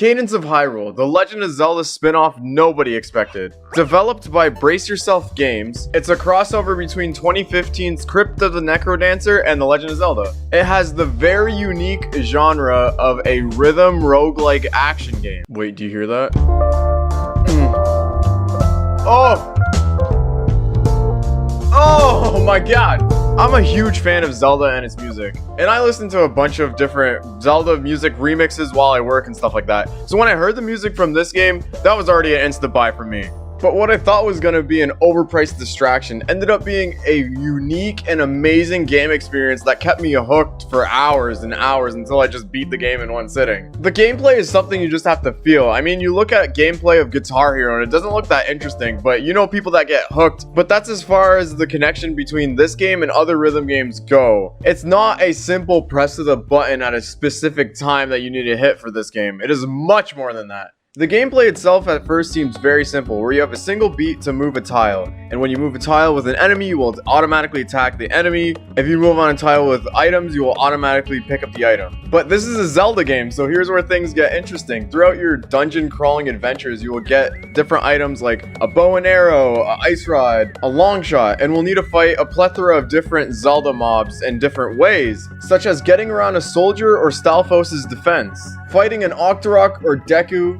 Cadence of Hyrule, the Legend of Zelda spin-off nobody expected. Developed by Brace Yourself Games, it's a crossover between 2015's Crypt of the Necrodancer and The Legend of Zelda. It has the very unique genre of a rhythm roguelike action game. Wait, do you hear that? Oh my god! I'm a huge fan of Zelda and its music, and I listen to a bunch of different Zelda music remixes while I work and stuff like that. So when I heard the music from this game, that was already an instant buy for me. But what I thought was going to be an overpriced distraction ended up being a unique and amazing game experience that kept me hooked for hours and hours until I just beat the game in one sitting. The gameplay is something you just have to feel. I mean, you look at gameplay of Guitar Hero and it doesn't look that interesting, but you know people that get hooked. But that's as far as the connection between this game and other rhythm games go. It's not a simple press of the button at a specific time that you need to hit for this game. It is much more than that. The gameplay itself at first seems very simple, where you have a single beat to move a tile, and when you move a tile with an enemy, you will automatically attack the enemy. If you move on a tile with items, you will automatically pick up the item. But this is a Zelda game, so here's where things get interesting. Throughout your dungeon crawling adventures, you will get different items like a bow and arrow, an ice rod, a long shot, and will need to fight a plethora of different Zelda mobs in different ways, such as getting around a soldier or Stalfos' defense, fighting an Octorok or Deku,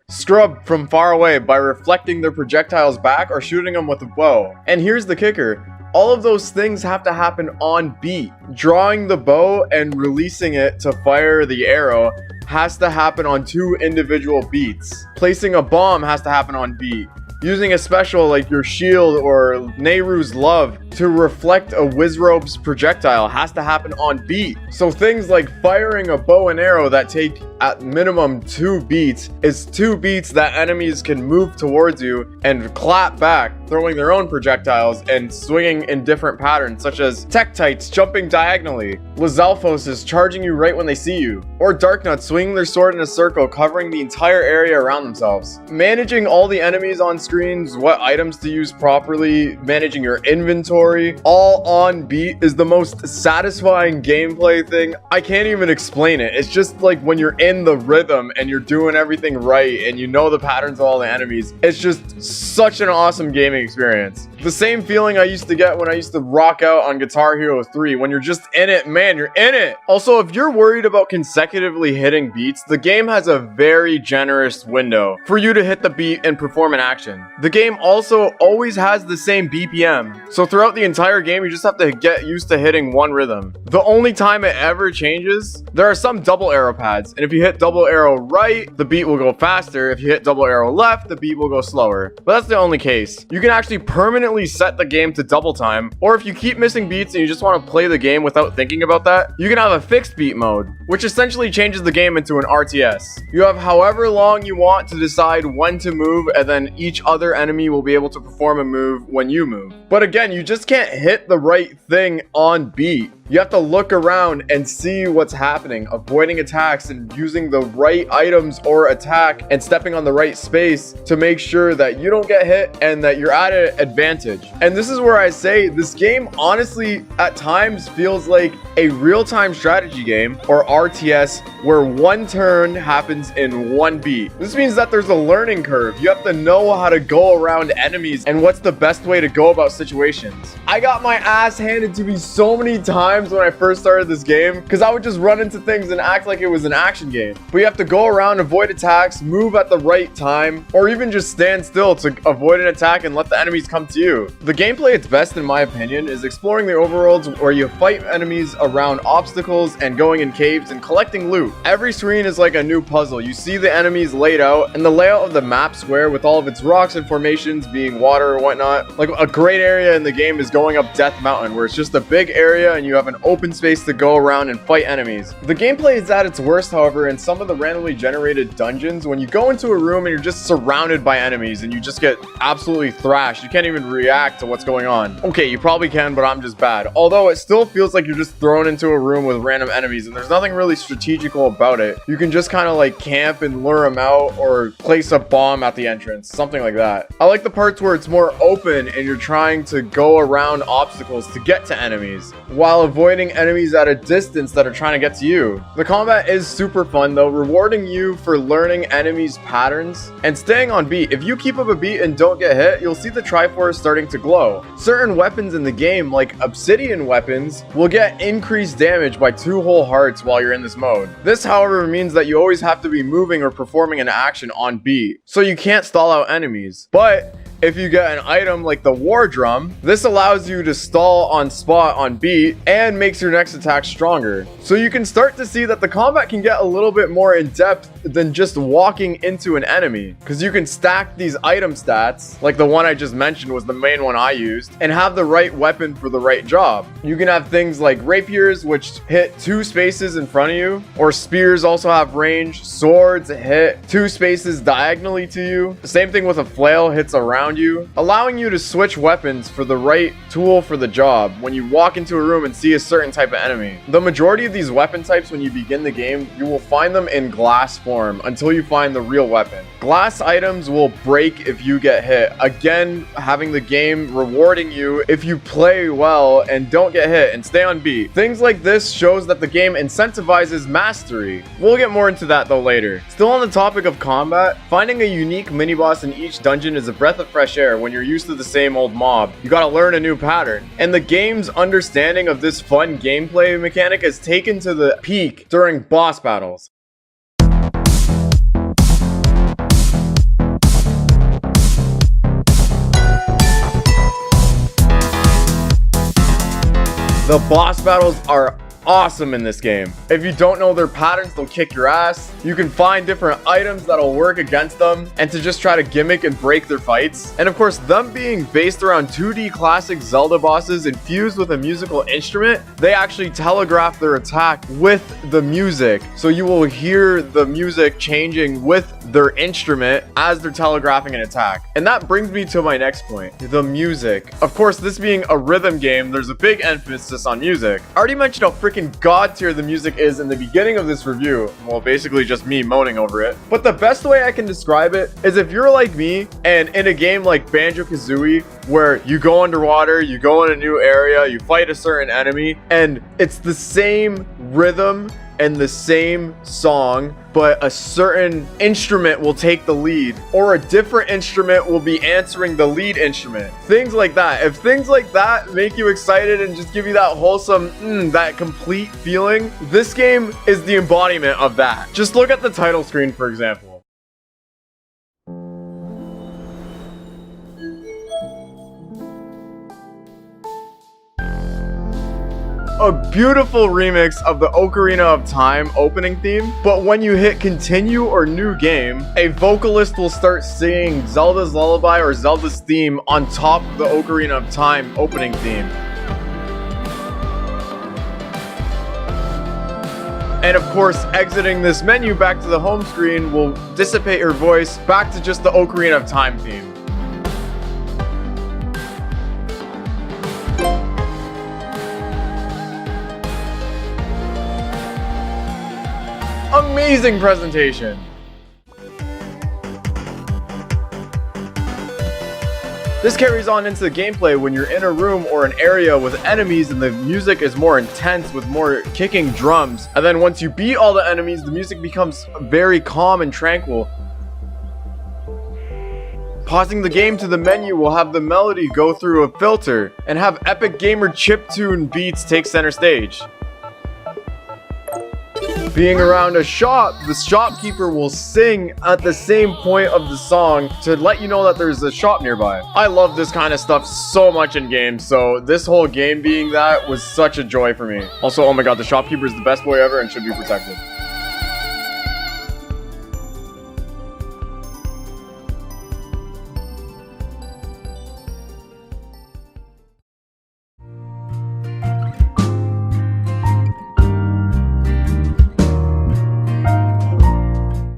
Scrub from far away by reflecting their projectiles back or shooting them with a bow. And here's the kicker. All of those things have to happen on beat. Drawing the bow and releasing it to fire the arrow has to happen on 2 individual beats. Placing a bomb has to happen on beat. Using a special like your shield or Nehru's love to reflect a Wizrobe's projectile has to happen on beat. So things like firing a bow and arrow that take at minimum 2 beats is 2 beats that enemies can move towards you and clap back, throwing their own projectiles and swinging in different patterns, such as Tektites jumping diagonally, Lizalfos is charging you right when they see you, or Darknuts swinging their sword in a circle covering the entire area around themselves. Managing all the enemies on screens, what items to use properly, managing your inventory, all on beat is the most satisfying gameplay thing. I can't even explain it. It's just like when you're in the rhythm and you're doing everything right and you know the patterns of all the enemies. It's just such an awesome gaming experience. The same feeling I used to get when I used to rock out on Guitar Hero 3. When you're just in it, man, you're in it. Also, if you're worried about consecutively hitting beats, the game has a very generous window for you to hit the beat and perform an action. The game also always has the same BPM. So throughout the entire game, you just have to get used to hitting one rhythm. The only time it ever changes, there are some double arrow pads, and if you hit double arrow right, the beat will go faster. If you hit double arrow left, the beat will go slower. But that's the only case. You can actually permanently set the game to double time, or if you keep missing beats and you just want to play the game without thinking about that, you can have a fixed beat mode, which essentially changes the game into an RTS. You have however long you want to decide when to move, and then each other enemy will be able to perform a move when you move. But again, you just can't hit the right thing on beat. You have to look around and see what's happening, avoiding attacks and using the right items or attack and stepping on the right space to make sure that you don't get hit and that you're at an advantage. And this is where I say this game honestly at times feels like a real-time strategy game or RTS where one turn happens in one beat. This means that there's a learning curve. You have to know how to go around enemies and what's the best way to go about situations. I got my ass handed to me so many times when I first started this game because I would just run into things and act like it was an action game. But you have to go around, avoid attacks, move at the right time, or even just stand still to avoid an attack and let the enemies come to you. The gameplay at its best, in my opinion, is exploring the overworlds where you fight enemies around obstacles and going in caves and collecting loot. Every screen is like a new puzzle. You see the enemies laid out and the layout of the map square with all of its rocks and formations being water or whatnot. Like a great area in the game is going up Death Mountain, where it's just a big area and you have an open space to go around and fight enemies. The gameplay is at its worst, however, in some of the randomly generated dungeons when you go into a room and you're just surrounded by enemies and you just get absolutely thrashed. You can't even react to what's going on. Okay, you probably can, but I'm just bad. Although it still feels like you're just thrown into a room with random enemies and there's nothing really strategical about it. You can just kind of like camp and lure them out or place a bomb at the entrance, something like that. I like the parts where it's more open and you're trying to go around obstacles to get to enemies, while avoiding enemies at a distance that are trying to get to you. The combat is super fun though, rewarding you for learning enemies' patterns and staying on beat. If you keep up a beat and don't get hit, you'll see the Triforce starting to glow. Certain weapons in the game, like obsidian weapons, will get increased damage by 2 whole hearts while you're in this mode. This, however, means that you always have to be moving or performing an action on beat, so you can't stall out enemies. But if you get an item like the War Drum, this allows you to stall on spot on beat and makes your next attack stronger. So you can start to see that the combat can get a little bit more in depth than just walking into an enemy, because you can stack these item stats, like the one I just mentioned was the main one I used, and have the right weapon for the right job. You can have things like rapiers, which hit 2 spaces in front of you, or spears also have range. Swords hit 2 spaces diagonally to you. The same thing with a flail, hits around you, allowing you to switch weapons for the right tool for the job when you walk into a room and see a certain type of enemy. The majority of these weapon types, when you begin the game, you will find them in glass form until you find the real weapon. Glass items will break if you get hit, again having the game rewarding you if you play well and don't get hit and stay on beat. Things like this shows that the game incentivizes mastery. We'll get more into that though later. Still on the topic of combat, finding a unique mini boss in each dungeon is a breath of fresh air when you're used to the same old mob. You gotta learn a new pattern. And the game's understanding of this fun gameplay mechanic is taken to the peak during boss battles. The boss battles are awesome in this game. If you don't know their patterns, they'll kick your ass. You can find different items that'll work against them and to just try to gimmick and break their fights. And of course, them being based around 2D classic Zelda bosses infused with a musical instrument, they actually telegraph their attack with the music. So you will hear the music changing with their instrument as they're telegraphing an attack. And that brings me to my next point, the music. Of course, this being a rhythm game, there's a big emphasis on music. I already mentioned how freaking god tier the music is in the beginning of this review. Well, basically just me moaning over it. But the best way I can describe it is if you're like me and in a game like Banjo-Kazooie, where you go underwater, you go in a new area, you fight a certain enemy, and it's the same rhythm and the same song, but a certain instrument will take the lead, or a different instrument will be answering the lead instrument. Things like that. If things like that make you excited and just give you that wholesome, that complete feeling, this game is the embodiment of that. Just look at the title screen, for example. A beautiful remix of the Ocarina of Time opening theme, but when you hit continue or new game, a vocalist will start singing Zelda's lullaby or Zelda's theme on top of the Ocarina of Time opening theme. And of course, exiting this menu back to the home screen will dissipate her voice back to just the Ocarina of Time theme. Amazing presentation! This carries on into the gameplay when you're in a room or an area with enemies and the music is more intense with more kicking drums. And then once you beat all the enemies, the music becomes very calm and tranquil. Pausing the game to the menu will have the melody go through a filter and have epic gamer chiptune beats take center stage. Being around a shop, the shopkeeper will sing at the same point of the song to let you know that there's a shop nearby. I love this kind of stuff so much in games, so this whole game being that was such a joy for me. Also, oh my god, the shopkeeper is the best boy ever and should be protected.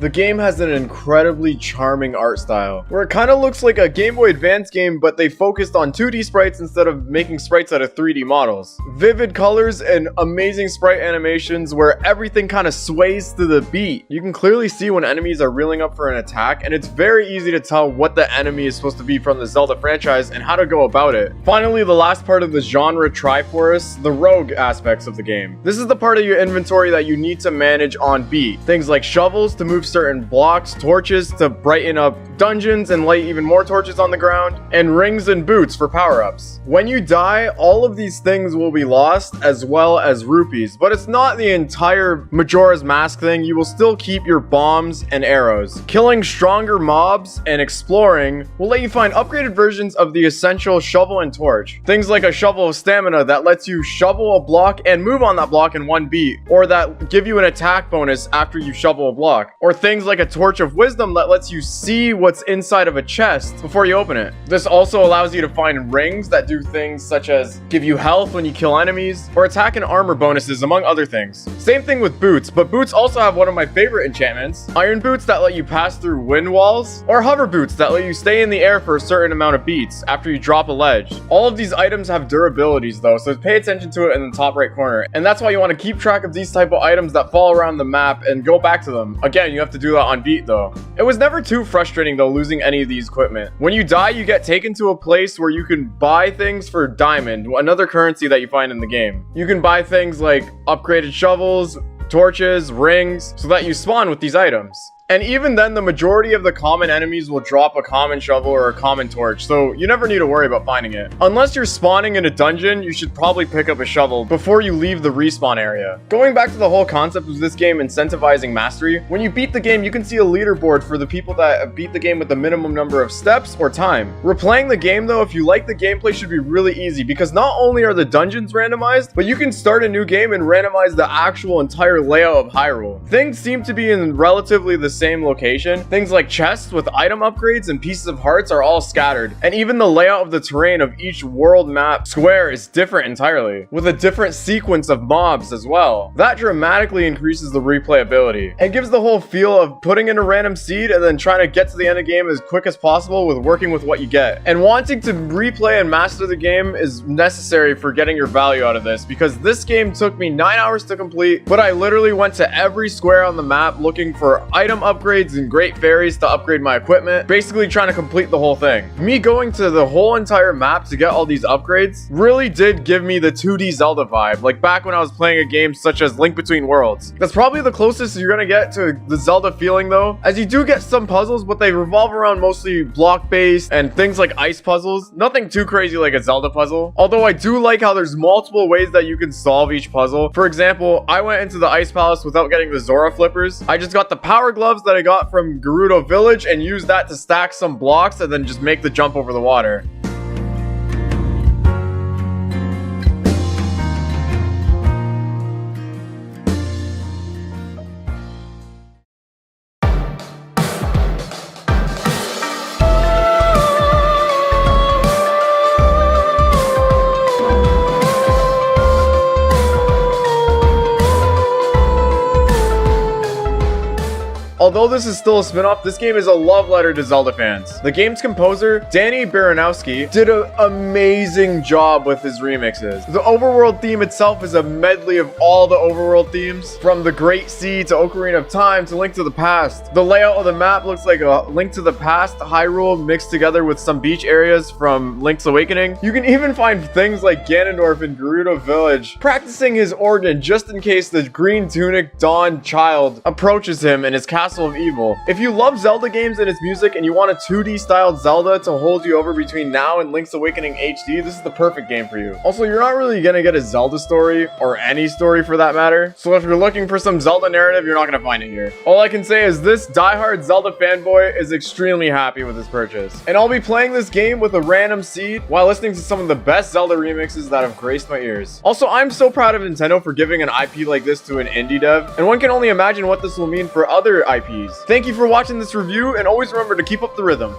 The game has an incredibly charming art style, where it kind of looks like a Game Boy Advance game, but they focused on 2D sprites instead of making sprites out of 3D models. Vivid colors and amazing sprite animations where everything kind of sways to the beat. You can clearly see when enemies are reeling up for an attack, and it's very easy to tell what the enemy is supposed to be from the Zelda franchise and how to go about it. Finally, the last part of the genre Triforce, the rogue aspects of the game. This is the part of your inventory that you need to manage on beat. Things like shovels to move certain blocks, torches to brighten up dungeons and light even more torches on the ground, and rings and boots for power-ups. When you die, all of these things will be lost, as well as rupees, but it's not the entire Majora's Mask thing. You will still keep your bombs and arrows. Killing stronger mobs and exploring will let you find upgraded versions of the essential shovel and torch. Things like a shovel of stamina that lets you shovel a block and move on that block in one beat, or that give you an attack bonus after you shovel a block, or things like a torch of wisdom that lets you see what's inside of a chest before you open it. This also allows you to find rings that do things such as give you health when you kill enemies, or attack and armor bonuses, among other things. Same thing with boots, but boots also have one of my favorite enchantments: iron boots that let you pass through wind walls, or hover boots that let you stay in the air for a certain amount of beats after you drop a ledge. All of these items have durabilities though, so pay attention to it in the top right corner, and that's why you want to keep track of these type of items that fall around the map and go back to them. Again, you have to do that on beat though. It was never too frustrating though losing any of these equipment. When you die, you get taken to a place where you can buy things for diamond, another currency that you find in the game. You can buy things like upgraded shovels, torches, rings, so that you spawn with these items. And even then, the majority of the common enemies will drop a common shovel or a common torch, so you never need to worry about finding it. Unless you're spawning in a dungeon, you should probably pick up a shovel before you leave the respawn area. Going back to the whole concept of this game incentivizing mastery, when you beat the game, you can see a leaderboard for the people that beat the game with the minimum number of steps or time. Replaying the game though, if you like the gameplay, should be really easy, because not only are the dungeons randomized, but you can start a new game and randomize the actual entire layout of Hyrule. Things seem to be in relatively the same location. Things like chests with item upgrades and pieces of hearts are all scattered, and even the layout of the terrain of each world map square is different entirely, with a different sequence of mobs as well. That dramatically increases the replayability. It gives the whole feel of putting in a random seed and then trying to get to the end of the game as quick as possible with working with what you get. And wanting to replay and master the game is necessary for getting your value out of this, because this game took me 9 hours to complete, but I literally went to every square on the map looking for item upgrades and great fairies to upgrade my equipment, basically trying to complete the whole thing. Me going to the whole entire map to get all these upgrades really did give me the 2D Zelda vibe, like back when I was playing a game such as Link Between Worlds. That's probably the closest you're gonna get to the Zelda feeling though, as you do get some puzzles, but they revolve around mostly block-based and things like ice puzzles. Nothing too crazy like a Zelda puzzle, although I do like how there's multiple ways that you can solve each puzzle. For example, I went into the Ice Palace without getting the Zora flippers. I just got the power gloves that I got from Gerudo Village and used that to stack some blocks and then just make the jump over the water. Although this is still a spin-off, this game is a love letter to Zelda fans. The game's composer, Danny Baranowsky, did an amazing job with his remixes. The overworld theme itself is a medley of all the overworld themes, from the Great Sea to Ocarina of Time to Link to the Past. The layout of the map looks like a Link to the Past Hyrule mixed together with some beach areas from Link's Awakening. You can even find things like Ganondorf in Gerudo Village practicing his organ just in case the green tunic Dawn child approaches him in his castle of evil. If you love Zelda games and its music and you want a 2D styled Zelda to hold you over between now and Link's Awakening HD, this is the perfect game for you. Also, you're not really gonna get a Zelda story, or any story for that matter, so if you're looking for some Zelda narrative, you're not gonna find it here. All I can say is this diehard Zelda fanboy is extremely happy with his purchase, and I'll be playing this game with a random seed while listening to some of the best Zelda remixes that have graced my ears. Also, I'm so proud of Nintendo for giving an IP like this to an indie dev, and one can only imagine what this will mean for other IPs. Thank you for watching this review, and always remember to keep up the rhythm.